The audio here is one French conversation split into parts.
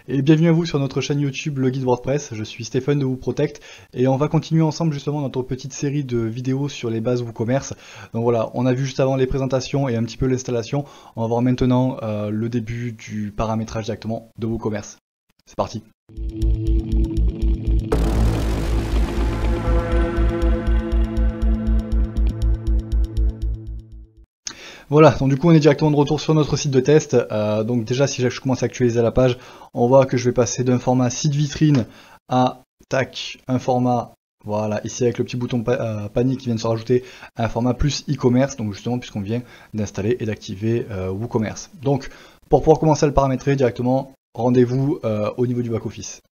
Et bienvenue à vous sur notre chaîne YouTube Le Guide WordPress. Je suis Stéphane de WooProtect et on va continuer ensemble justement notre petite série de vidéos sur les bases WooCommerce. Donc voilà, on a vu juste avant les présentations et un petit peu l'installation. On va voir maintenant le début du paramétrage directement de WooCommerce. C'est parti. Voilà, donc du coup on est directement de retour sur notre site de test. Donc déjà si je commence à actualiser la page, on voit que je vais passer d'un format site vitrine à tac, un format, voilà, ici avec le petit bouton panier qui vient de se rajouter, un format plus e-commerce, donc justement puisqu'on vient d'installer et d'activer WooCommerce. Donc pour pouvoir commencer à le paramétrer directement, rendez-vous au niveau du back-office.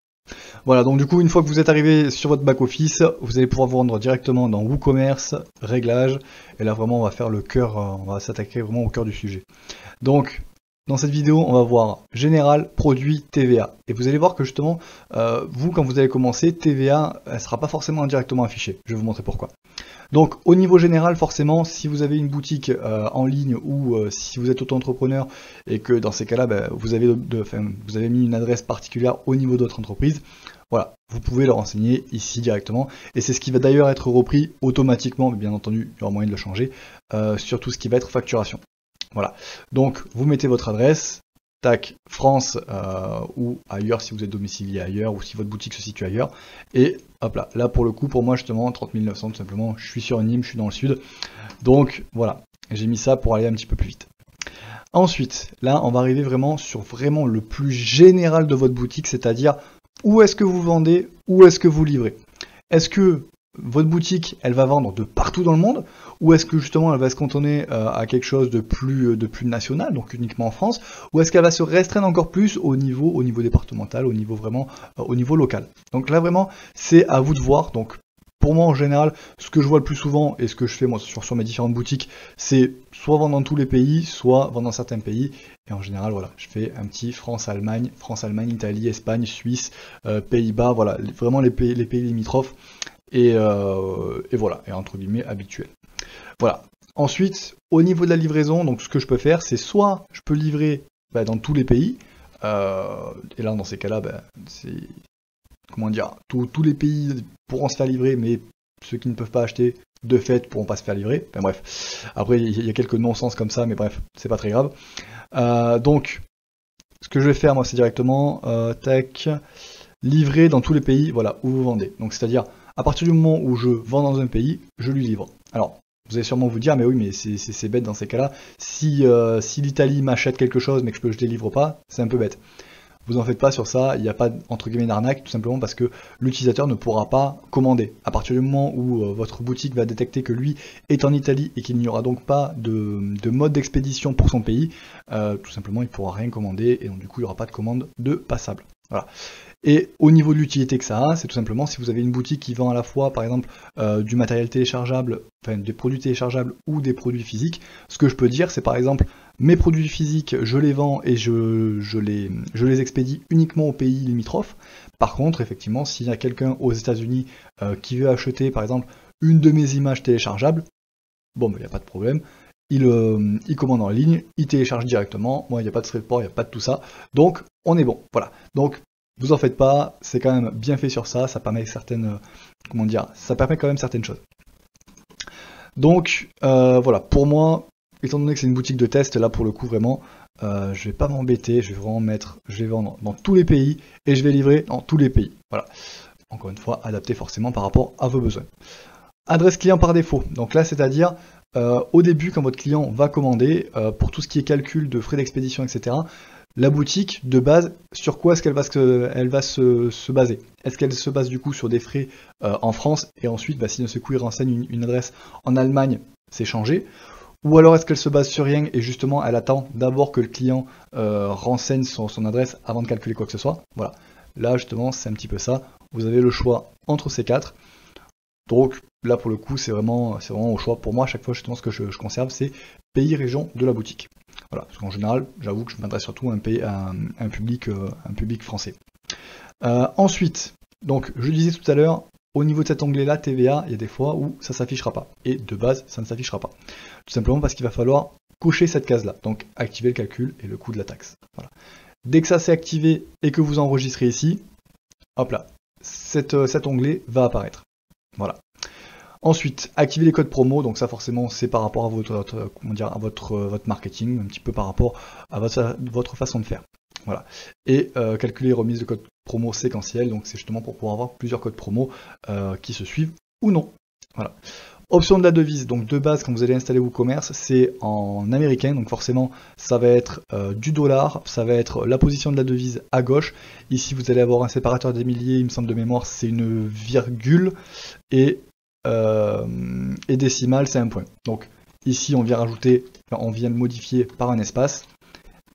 Voilà, donc du coup, une fois que vous êtes arrivé sur votre back-office, vous allez pouvoir vous rendre directement dans WooCommerce, réglages, et là vraiment on va faire le cœur, on va s'attaquer vraiment au cœur du sujet. Donc, dans cette vidéo, on va voir Général, Produit, TVA. Et vous allez voir que justement, vous, quand vous allez commencer, TVA, elle ne sera pas forcément directement affichée. Je vais vous montrer pourquoi. Donc au niveau général, forcément, si vous avez une boutique en ligne ou si vous êtes auto-entrepreneur et que dans ces cas-là, vous avez mis une adresse particulière au niveau de votre entreprise, voilà, vous pouvez le renseigner ici directement. Et c'est ce qui va d'ailleurs être repris automatiquement, mais bien entendu, il y aura moyen de le changer, sur tout ce qui va être facturation. Voilà, donc vous mettez votre adresse, tac, France ou ailleurs si vous êtes domicilié ailleurs ou si votre boutique se situe ailleurs, et hop là, là pour le coup pour moi justement 30 900 tout simplement, je suis sur Nîmes, je suis dans le sud, donc voilà, j'ai mis ça pour aller un petit peu plus vite. Ensuite, là on va arriver vraiment sur vraiment le plus général de votre boutique, c'est-à-dire où est-ce que vous vendez, où est-ce que vous livrez. Est-ce que votre boutique, elle va vendre de partout dans le monde, ou est-ce que justement elle va se cantonner à quelque chose de plus national, donc uniquement en France, ou est-ce qu'elle va se restreindre encore plus au niveau départemental, au niveau vraiment au niveau local. Donc là vraiment c'est à vous de voir. Donc pour moi en général, ce que je vois le plus souvent et ce que je fais moi sur mes différentes boutiques, c'est soit vendre dans tous les pays, soit vendre dans certains pays. Et en général, voilà, je fais un petit France-Allemagne, Italie, Espagne, Suisse, Pays-Bas, voilà, vraiment les pays limitrophes. Et voilà, et entre guillemets habituel. Voilà. Ensuite, au niveau de la livraison, donc ce que je peux faire, c'est soit je peux livrer dans tous les pays, et là dans ces cas-là, c'est comment dire, tous les pays pourront se faire livrer, mais ceux qui ne peuvent pas acheter de fait pourront pas se faire livrer. Enfin, bref, après il y a quelques non-sens comme ça, mais bref, c'est pas très grave. Donc, ce que je vais faire moi, c'est directement tac, livrer dans tous les pays, voilà, où vous vendez. Donc c'est-à-dire à partir du moment où je vends dans un pays, je lui livre. Alors, vous allez sûrement vous dire, mais oui, mais c'est bête dans ces cas-là. Si l'Italie m'achète quelque chose, mais que je ne délivre pas, c'est un peu bête. Vous en faites pas sur ça, il n'y a pas entre guillemets d'arnaque, tout simplement parce que l'utilisateur ne pourra pas commander. À partir du moment où votre boutique va détecter que lui est en Italie et qu'il n'y aura donc pas de mode d'expédition pour son pays, tout simplement il ne pourra rien commander et donc du coup il n'y aura pas de commande de passable. Voilà. Et au niveau de l'utilité que ça a, c'est tout simplement si vous avez une boutique qui vend à la fois par exemple du matériel téléchargeable, enfin des produits téléchargeables ou des produits physiques, ce que je peux dire c'est par exemple mes produits physiques je les vends et je les expédie uniquement aux pays limitrophes. Par contre effectivement s'il y a quelqu'un aux États-Unis qui veut acheter par exemple une de mes images téléchargeables, bon il n'y a pas de problème. Il commande en ligne, il télécharge directement, moi il n'y a pas de frais de port, il n'y a pas de tout ça, donc on est bon, voilà. Donc vous en faites pas, c'est quand même bien fait sur ça, ça permet certaines, ça permet quand même certaines choses. Donc voilà, pour moi, étant donné que c'est une boutique de test, là pour le coup vraiment, je vais pas m'embêter, je vais vendre dans tous les pays et je vais livrer dans tous les pays. Voilà. Encore une fois, adapté forcément par rapport à vos besoins. Adresse client par défaut. Donc là, c'est-à-dire au début, quand votre client va commander, pour tout ce qui est calcul de frais d'expédition, etc., la boutique, de base, sur quoi est-ce qu'elle va se baser? Est-ce qu'elle se base du coup sur des frais en France, et ensuite, si d'un seul coup il renseigne une adresse en Allemagne, c'est changé? Ou alors est-ce qu'elle se base sur rien, et justement elle attend d'abord que le client renseigne son adresse avant de calculer quoi que ce soit? Voilà, là justement c'est un petit peu ça, vous avez le choix entre ces quatre. Donc là pour le coup c'est vraiment au choix. Pour moi à chaque fois justement ce que je conserve c'est pays, région de la boutique. Voilà, parce qu'en général j'avoue que je m'adresse surtout à un public français. Ensuite, donc je disais tout à l'heure, au niveau de cet onglet là TVA, il y a des fois où ça s'affichera pas. Et de base ça ne s'affichera pas. Tout simplement parce qu'il va falloir cocher cette case là. Donc activer le calcul et le coût de la taxe. Voilà. Dès que ça s'est activé et que vous enregistrez ici, hop là, cet onglet va apparaître. Voilà. Ensuite, activer les codes promo, donc ça forcément c'est par rapport à votre marketing, un petit peu par rapport à votre façon de faire. Voilà. Et calculer les remises de codes promo séquentiels, donc c'est justement pour pouvoir avoir plusieurs codes promo qui se suivent ou non. Voilà. Option de la devise, donc de base quand vous allez installer WooCommerce, c'est en américain, donc forcément ça va être du dollar, ça va être la position de la devise à gauche. Ici vous allez avoir un séparateur des milliers, il me semble de mémoire c'est une virgule, et décimale c'est un point. Donc ici on vient rajouter, on vient le modifier par un espace.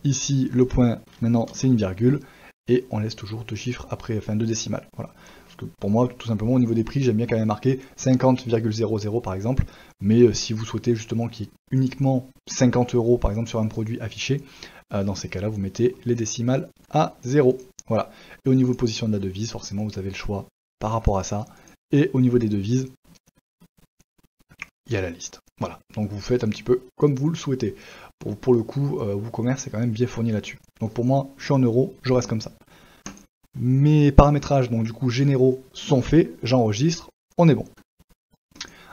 Ici le point maintenant c'est une virgule, et on laisse toujours 2 chiffres après, enfin 2 décimales. Voilà. Parce que pour moi, tout simplement, au niveau des prix, j'aime bien quand même marquer 50,00 par exemple. Mais si vous souhaitez justement qu'il y ait uniquement 50 € par exemple sur un produit affiché, dans ces cas-là, vous mettez les décimales à 0. Voilà. Et au niveau de position de la devise, forcément, vous avez le choix par rapport à ça. Et au niveau des devises, il y a la liste. Voilà. Donc vous faites un petit peu comme vous le souhaitez. Pour le coup, WooCommerce est quand même bien fourni là-dessus. Donc pour moi, je suis en euros, je reste comme ça. Mes paramétrages, donc du coup généraux, sont faits, j'enregistre, on est bon.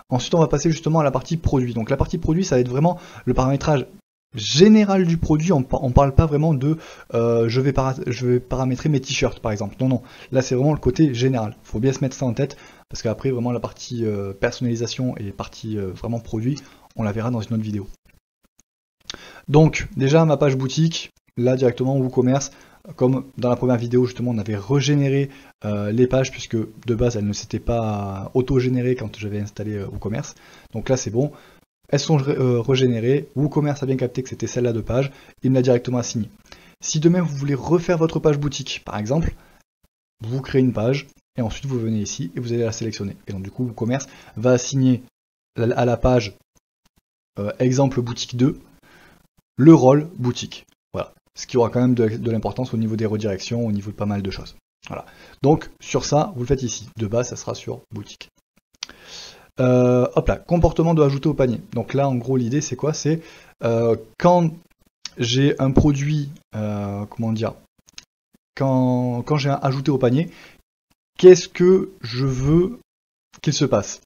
Ensuite on va passer justement à la partie produit. Donc la partie produit, ça va être vraiment le paramétrage général du produit, on parle pas vraiment de je vais paramétrer mes t-shirts par exemple. Non, non, là c'est vraiment le côté général. Il faut bien se mettre ça en tête, parce qu'après vraiment la partie personnalisation et partie vraiment produit, on la verra dans une autre vidéo. Donc déjà ma page boutique, là directement WooCommerce, comme dans la première vidéo justement on avait régénéré les pages, puisque de base elles ne s'étaient pas auto-générées quand j'avais installé WooCommerce. Donc là c'est bon, elles sont régénérées, WooCommerce a bien capté que c'était celle-là de page, il me l'a directement assigné. Si demain vous voulez refaire votre page boutique par exemple, vous créez une page et ensuite vous venez ici et vous allez la sélectionner. Et donc du coup WooCommerce va assigner à la page exemple boutique 2 le rôle boutique. Voilà. Ce qui aura quand même de l'importance au niveau des redirections, au niveau de pas mal de choses. Voilà. Donc sur ça, vous le faites ici. De base, ça sera sur boutique. Hop là, comportement de ajouter au panier. Donc là, en gros, l'idée c'est quoi? C'est quand j'ai un produit, comment dire, quand j'ai un ajouté au panier, qu'est-ce que je veux qu'il se passe?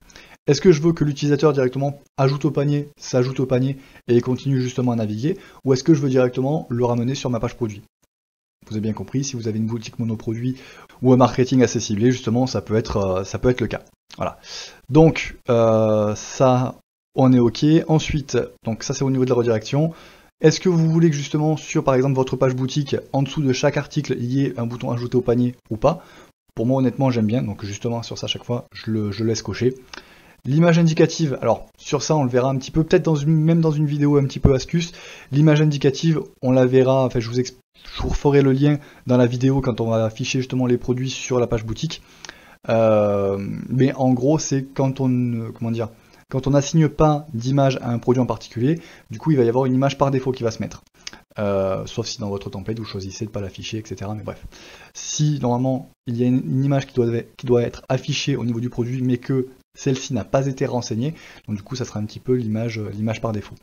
Est-ce que je veux que l'utilisateur directement ajoute au panier, s'ajoute au panier et continue justement à naviguer, ou est-ce que je veux directement le ramener sur ma page produit? Vous avez bien compris, si vous avez une boutique monoproduit ou un marketing assez ciblé, justement, ça peut être le cas. Voilà. Donc ça, on est OK. Ensuite, donc ça c'est au niveau de la redirection. Est-ce que vous voulez que justement sur par exemple votre page boutique, en dessous de chaque article, il y ait un bouton ajouter au panier ou pas? Pour moi honnêtement j'aime bien, donc justement sur ça à chaque fois je le laisse cocher. L'image indicative, alors sur ça on le verra un petit peu, peut-être même dans une vidéo un petit peu astuce. L'image indicative, on la verra, enfin je vous ferai le lien dans la vidéo quand on va afficher justement les produits sur la page boutique. Mais en gros c'est quand on, quand on n'assigne pas d'image à un produit en particulier, du coup il va y avoir une image par défaut qui va se mettre. Sauf si dans votre template vous choisissez de ne pas l'afficher, etc. Mais bref, si normalement il y a une image qui doit être affichée au niveau du produit, mais que celle-ci n'a pas été renseignée, donc du coup ça sera un petit peu l'image par défaut.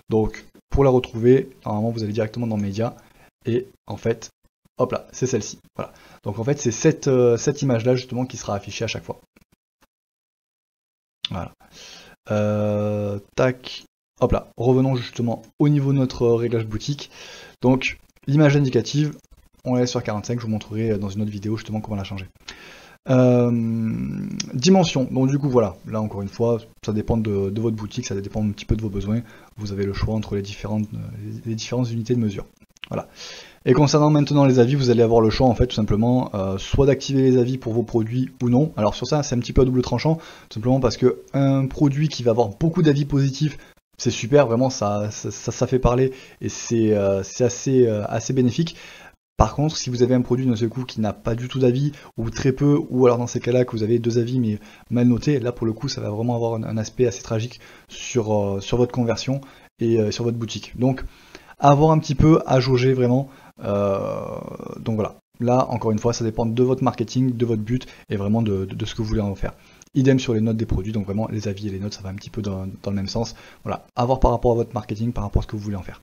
Donc pour la retrouver, normalement vous allez directement dans Médias, et en fait, hop là, c'est celle-ci. Voilà. Donc en fait c'est cette image-là justement qui sera affichée à chaque fois. Voilà. Tac. Hop là, revenons justement au niveau de notre réglage boutique. Donc l'image indicative, on la laisse sur 45, je vous montrerai dans une autre vidéo justement comment la changer. Dimension, donc du coup voilà, là encore une fois, ça dépend de votre boutique, ça dépend un petit peu de vos besoins, vous avez le choix entre les différentes unités de mesure. Voilà. Et concernant maintenant les avis, vous allez avoir le choix en fait tout simplement, soit d'activer les avis pour vos produits ou non. Alors sur ça c'est un petit peu à double tranchant, tout simplement parce que un produit qui va avoir beaucoup d'avis positifs, c'est super, vraiment ça fait parler et c'est assez bénéfique. Par contre, si vous avez un produit d'un seul coup qui n'a pas du tout d'avis, ou très peu, ou alors dans ces cas-là que vous avez 2 avis mais mal notés, là pour le coup ça va vraiment avoir un aspect assez tragique sur votre conversion et sur votre boutique. Donc avoir un petit peu à jauger vraiment. Donc voilà, là encore une fois ça dépend de votre marketing, de votre but et vraiment de ce que vous voulez en faire. Idem sur les notes des produits, donc vraiment les avis et les notes ça va un petit peu dans le même sens. Voilà, à voir par rapport à votre marketing, par rapport à ce que vous voulez en faire.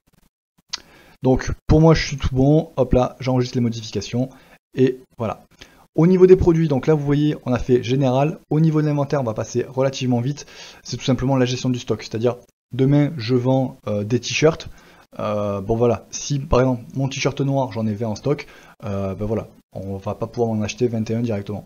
Donc pour moi je suis tout bon, hop là, j'enregistre les modifications et voilà. Au niveau des produits, donc là vous voyez on a fait général, au niveau de l'inventaire on va passer relativement vite, c'est tout simplement la gestion du stock, c'est-à-dire demain je vends des t-shirts, bon voilà, si par exemple mon t-shirt noir j'en ai 20 en stock, ben voilà, on va pas pouvoir en acheter 21 directement.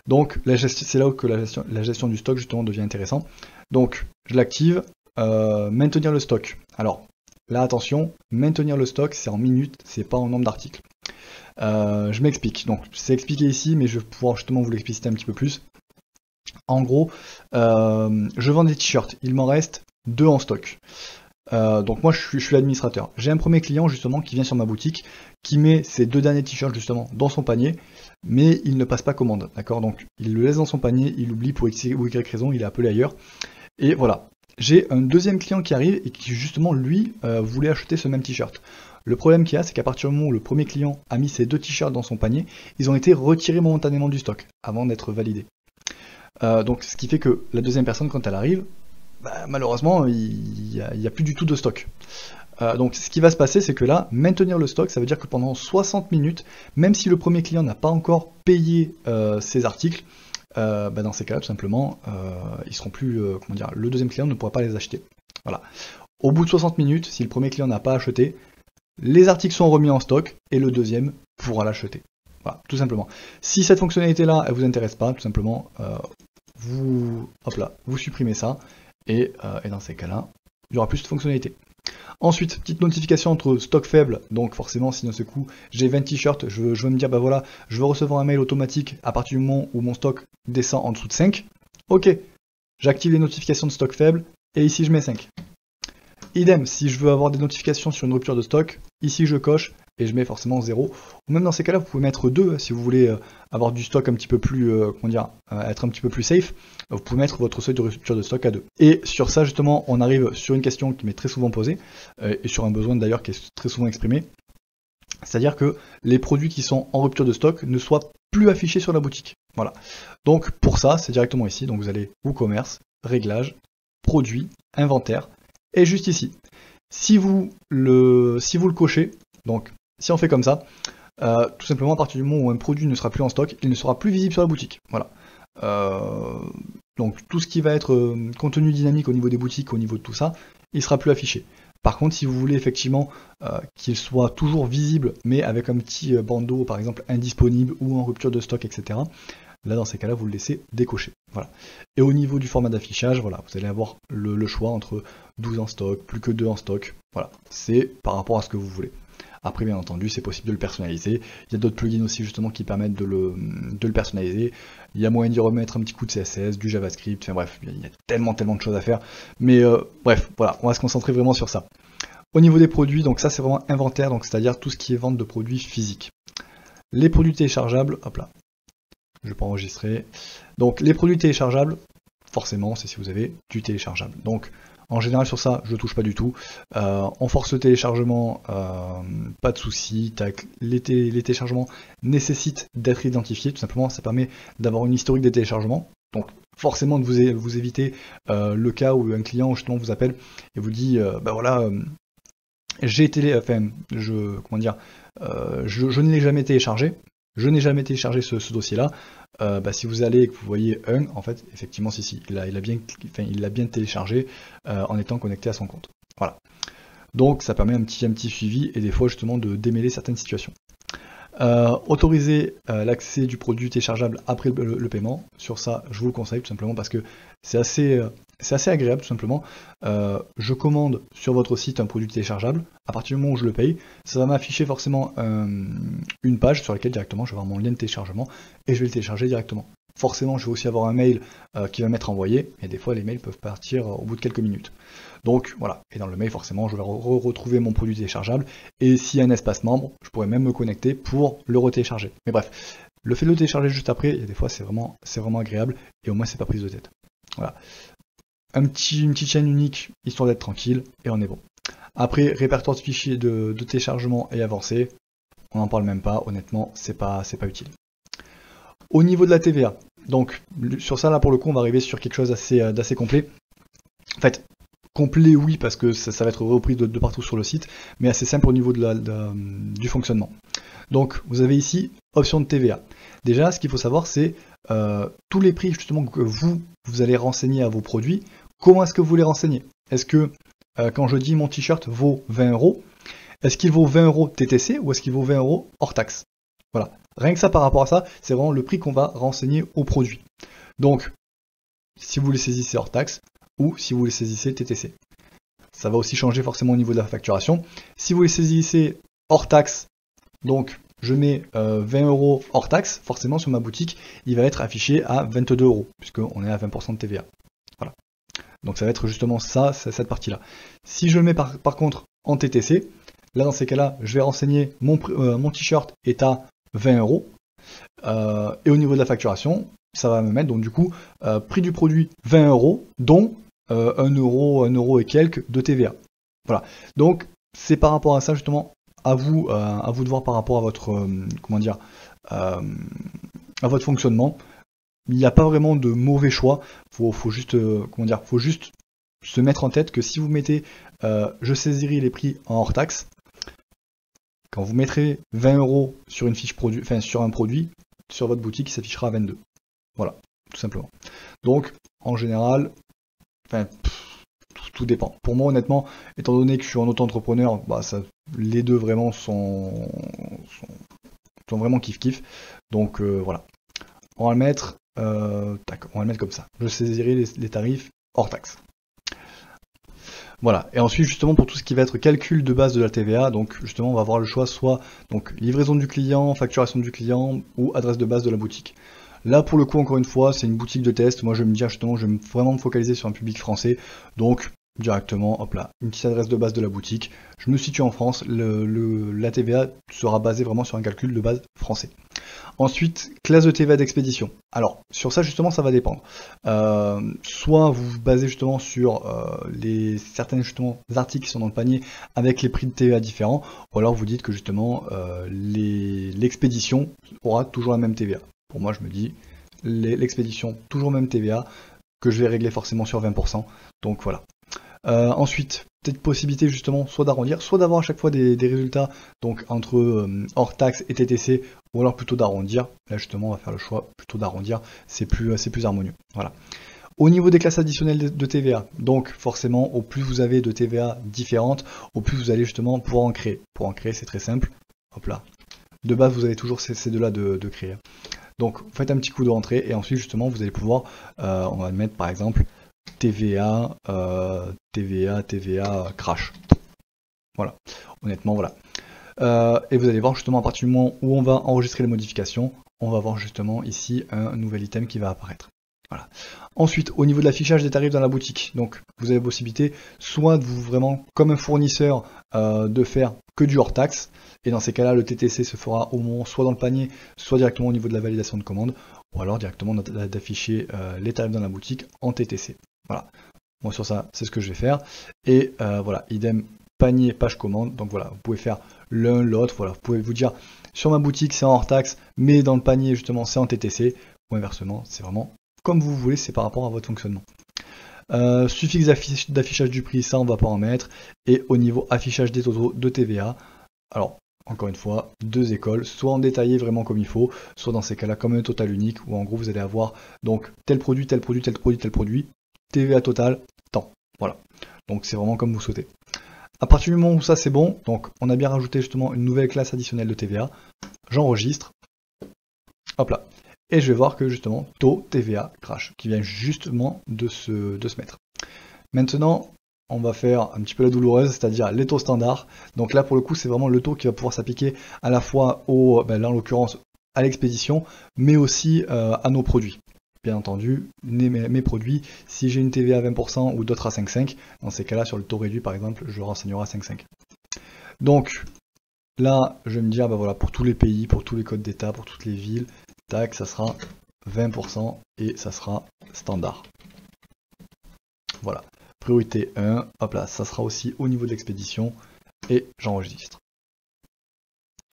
Donc c'est là où que la gestion du stock justement devient intéressant. Donc je l'active, maintenir le stock. Alors là attention, maintenir le stock c'est en minutes, c'est pas en nombre d'articles. Je m'explique, donc c'est expliqué ici mais je vais pouvoir justement vous l'expliciter un petit peu plus. En gros, je vends des t-shirts, il m'en reste 2 en stock. Donc moi je suis l'administrateur. J'ai un premier client justement qui vient sur ma boutique, qui met ses 2 derniers t-shirts justement dans son panier, mais il ne passe pas commande, d'accord? Donc il le laisse dans son panier, il oublie pour X ou Y raison, il est appelé ailleurs. Et voilà. J'ai un deuxième client qui arrive et qui justement lui voulait acheter ce même t-shirt. Le problème qu'il y a, c'est qu'à partir du moment où le premier client a mis ses 2 t-shirts dans son panier, ils ont été retirés momentanément du stock avant d'être validés. Donc ce qui fait que la deuxième personne quand elle arrive, bah, malheureusement, il n'y a plus du tout de stock. Donc ce qui va se passer, c'est que là, maintenir le stock, ça veut dire que pendant 60 minutes, même si le premier client n'a pas encore payé ses articles, bah, dans ces cas-là, tout simplement, ils seront plus, comment dire, le deuxième client ne pourra pas les acheter. Voilà. Au bout de 60 minutes, si le premier client n'a pas acheté, les articles sont remis en stock et le deuxième pourra l'acheter. Voilà, tout simplement. Si cette fonctionnalité-là, elle vous intéresse pas, tout simplement, vous supprimez ça. Et dans ces cas-là, il y aura plus de fonctionnalités. Ensuite, petite notification entre stock faible, donc forcément si d'un seul coup j'ai 20 t-shirts, je veux me dire bah voilà, je veux recevoir un mail automatique à partir du moment où mon stock descend en dessous de 5. Ok, j'active les notifications de stock faible et ici je mets 5. Idem, si je veux avoir des notifications sur une rupture de stock, ici je coche et je mets forcément 0. Ou même dans ces cas-là, vous pouvez mettre 2 si vous voulez avoir du stock un petit peu plus, être un petit peu plus safe. Vous pouvez mettre votre seuil de rupture de stock à 2. Et sur ça, justement, on arrive sur une question qui m'est très souvent posée, et sur un besoin d'ailleurs qui est très souvent exprimé. C'est-à-dire que les produits qui sont en rupture de stock ne soient plus affichés sur la boutique. Voilà. Donc pour ça, c'est directement ici. Donc vous allez WooCommerce, réglages, produits, inventaire, et juste ici. Si vous le cochez, donc si on fait comme ça, tout simplement à partir du moment où un produit ne sera plus en stock, il ne sera plus visible sur la boutique. Voilà. Donc tout ce qui va être contenu dynamique au niveau des boutiques, au niveau de tout ça, il sera plus affiché. Par contre, si vous voulez effectivement qu'il soit toujours visible, mais avec un petit bandeau, par exemple, indisponible ou en rupture de stock, etc., là, dans ces cas-là, vous le laissez décocher. Voilà. Et au niveau du format d'affichage, voilà, vous allez avoir le choix entre 12 en stock, plus que 2 en stock. Voilà, c'est par rapport à ce que vous voulez. Après, bien entendu, c'est possible de le personnaliser. Il y a d'autres plugins aussi, justement, qui permettent de le personnaliser. Il y a moyen d'y remettre un petit coup de CSS, du JavaScript, enfin bref, il y a tellement de choses à faire. Mais bref, voilà, on va se concentrer vraiment sur ça. Au niveau des produits, donc ça, c'est vraiment inventaire, donc c'est-à-dire tout ce qui est vente de produits physiques. Les produits téléchargeables, hop là, je vais pas enregistrer. Donc les produits téléchargeables, forcément, c'est si vous avez du téléchargeable. Donc en général sur ça, je touche pas du tout. On force le téléchargement, pas de souci. Les téléchargements nécessitent d'être identifiés, tout simplement, ça permet d'avoir une historique des téléchargements. Donc forcément de vous éviter le cas où un client justement vous appelle et vous dit bah voilà, je ne l'ai jamais téléchargé. Je n'ai jamais téléchargé ce dossier-là. Bah, si vous allez et que vous voyez un, en fait, effectivement, si, il l'a bien téléchargé en étant connecté à son compte. Voilà. Donc, ça permet un petit suivi et des fois, justement, de démêler certaines situations. Autoriser l'accès du produit téléchargeable après le paiement. Sur ça, je vous le conseille tout simplement parce que c'est assez agréable tout simplement. Je commande sur votre site un produit téléchargeable. À partir du moment où je le paye, ça va m'afficher forcément une page sur laquelle directement je vais avoir mon lien de téléchargement et je vais le télécharger directement. Forcément, je vais aussi avoir un mail qui va m'être envoyé et des fois les mails peuvent partir au bout de quelques minutes. Donc voilà, et dans le mail forcément je vais retrouver mon produit téléchargeable et s'il y a un espace membre, je pourrais même me connecter pour le retélécharger. Mais bref, le fait de le télécharger juste après, il y a des fois c'est vraiment agréable et au moins c'est pas prise de tête. Voilà. Une petite chaîne unique, histoire d'être tranquille, et on est bon. Après, répertoire de fichiers de téléchargement et avancé, on n'en parle même pas, honnêtement, c'est pas utile. Au niveau de la TVA, donc sur ça là pour le coup on va arriver sur quelque chose d'assez complet. En fait, complet, oui, parce que ça va être repris de partout sur le site, mais assez simple au niveau du fonctionnement. Donc, vous avez ici option de TVA. Déjà, ce qu'il faut savoir, c'est tous les prix justement que vous allez renseigner à vos produits. Comment est-ce que vous les renseignez? Est-ce que quand je dis mon t-shirt vaut 20 €, est-ce qu'il vaut 20 € TTC ou est-ce qu'il vaut 20 € hors taxe? Voilà. Rien que ça par rapport à ça, c'est vraiment le prix qu'on va renseigner au produit. Donc, si vous les saisissez hors taxe ou si vous les saisissez TTC. Ça va aussi changer forcément au niveau de la facturation. Si vous les saisissez hors taxe, donc je mets 20 € hors taxe, forcément sur ma boutique, il va être affiché à 22 €, puisqu'on est à 20% de TVA. Voilà. Donc ça va être justement ça, cette partie-là. Si je le mets par contre en TTC, là dans ces cas-là, je vais renseigner mon t-shirt est à 20 €. Et au niveau de la facturation, ça va me mettre donc du coup prix du produit 20 €, dont 1 €, et quelques de TVA. Voilà. Donc c'est par rapport à ça justement à vous de voir par rapport à votre à votre fonctionnement. Il n'y a pas vraiment de mauvais choix. Faut juste faut juste se mettre en tête que si vous mettez je saisirai les prix en hors taxe, quand vous mettrez 20 € sur une fiche produit, enfin sur un produit, sur votre boutique, il s'affichera à 22. Voilà, tout simplement. Donc, en général, tout dépend. Pour moi, honnêtement, étant donné que je suis un auto-entrepreneur, les deux vraiment sont vraiment kiff-kiff. Donc voilà. On va le mettre, on va le mettre comme ça. Je saisirai les tarifs hors taxe. Voilà, et ensuite justement pour tout ce qui va être calcul de base de la TVA, donc justement on va avoir le choix soit donc livraison du client, facturation du client ou adresse de base de la boutique. Là pour le coup encore une fois c'est une boutique de test, moi je vais me dire justement je vais vraiment me focaliser sur un public français, donc directement hop là, une petite adresse de base de la boutique, je me situe en France, la TVA sera basée vraiment sur un calcul de base français. Ensuite, classe de TVA d'expédition. Alors, sur ça, justement, ça va dépendre. Soit vous vous basez justement sur certains justement, articles qui sont dans le panier avec les prix de TVA différents, ou alors vous dites que justement, l'expédition aura toujours la même TVA. Pour moi, je me dis, l'expédition, toujours même TVA, que je vais régler forcément sur 20%. Donc voilà. Ensuite, peut-être possibilité justement soit d'arrondir, soit d'avoir à chaque fois des résultats donc entre hors taxe et TTC, ou alors plutôt d'arrondir. Là justement on va faire le choix plutôt d'arrondir, c'est plus harmonieux. Voilà. Au niveau des classes additionnelles de TVA, donc forcément au plus vous avez de TVA différentes, au plus vous allez justement pouvoir en créer. Pour en créer c'est très simple, hop là. De base vous avez toujours ces deux-là de créer. Donc vous faites un petit coup de rentrée et ensuite justement vous allez pouvoir, on va mettre par exemple TVA, crash. Voilà, honnêtement, voilà. Et vous allez voir justement à partir du moment où on va enregistrer les modifications, on va voir justement ici un nouvel item qui va apparaître. Voilà. Ensuite, au niveau de l'affichage des tarifs dans la boutique, donc vous avez la possibilité soit de vous vraiment, comme un fournisseur, de faire que du hors taxe, et dans ces cas-là, le TTC se fera au moment soit dans le panier, soit directement au niveau de la validation de commande, ou alors directement d'afficher les tarifs dans la boutique en TTC. Voilà, moi sur ça, c'est ce que je vais faire. Et voilà, idem, panier, page commande. Donc voilà, vous pouvez faire l'un, l'autre. Voilà, vous pouvez vous dire, sur ma boutique, c'est en hors taxe, mais dans le panier, justement, c'est en TTC. Ou inversement, c'est vraiment comme vous voulez, c'est par rapport à votre fonctionnement. Suffixe d'affichage du prix, ça, on va pas en mettre. Et au niveau affichage des totaux de TVA, alors, encore une fois, deux écoles, soit en détaillé vraiment comme il faut, soit dans ces cas-là comme un total unique, où en gros, vous allez avoir donc tel produit, tel produit, tel produit, tel produit, TVA total, tant. Voilà. Donc c'est vraiment comme vous souhaitez. À partir du moment où ça c'est bon, donc on a bien rajouté justement une nouvelle classe additionnelle de TVA. J'enregistre. Hop là. Et je vais voir que justement taux TVA crash, qui vient justement de se mettre. Maintenant, on va faire un petit peu la douloureuse, c'est-à-dire les taux standards. Donc là pour le coup c'est vraiment le taux qui va pouvoir s'appliquer à la fois là en l'occurrence à l'expédition, mais aussi à nos produits. Bien entendu, mes produits, si j'ai une TVA à 20% ou d'autres à 5,5, dans ces cas-là, sur le taux réduit par exemple, je renseignerai à 5,5. Donc là, je vais me dire, voilà, pour tous les pays, pour tous les codes d'État, pour toutes les villes, tac, ça sera 20% et ça sera standard. Voilà, priorité 1, hop là, ça sera aussi au niveau de l'expédition et j'enregistre.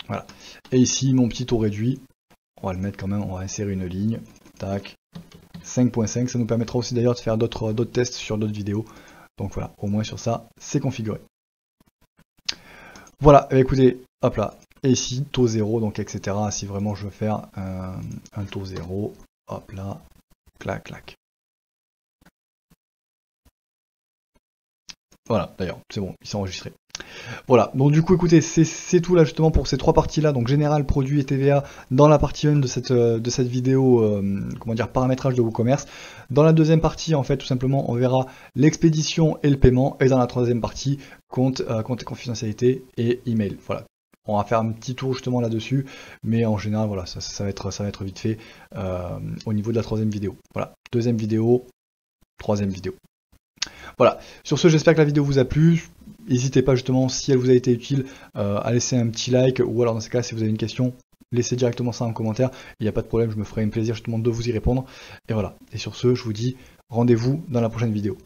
Voilà, et ici, mon petit taux réduit, on va le mettre quand même, on va insérer une ligne, tac. 5.5, ça nous permettra aussi d'ailleurs de faire d'autres tests sur d'autres vidéos. Donc voilà, au moins sur ça, c'est configuré. Voilà, écoutez, hop là, et ici, taux 0, donc etc. Si vraiment je veux faire un taux 0, hop là, clac, clac. Voilà, d'ailleurs, c'est bon, il s'est enregistré. Voilà, donc du coup, écoutez, c'est tout là justement pour ces trois parties-là, donc général, produit et TVA, dans la partie 1 de cette vidéo, comment dire, paramétrage de WooCommerce. Dans la deuxième partie, en fait, tout simplement, on verra l'expédition et le paiement, et dans la troisième partie, compte et confidentialité et email. Voilà. On va faire un petit tour justement là-dessus, mais en général, voilà, ça va être vite fait au niveau de la troisième vidéo. Voilà, deuxième vidéo, troisième vidéo. Voilà, sur ce, j'espère que la vidéo vous a plu. N'hésitez pas justement, si elle vous a été utile, à laisser un petit like, ou alors dans ce cas, si vous avez une question, laissez directement ça en commentaire. Il n'y a pas de problème, je me ferai un plaisir justement de vous y répondre. Et voilà, et sur ce, je vous dis rendez-vous dans la prochaine vidéo.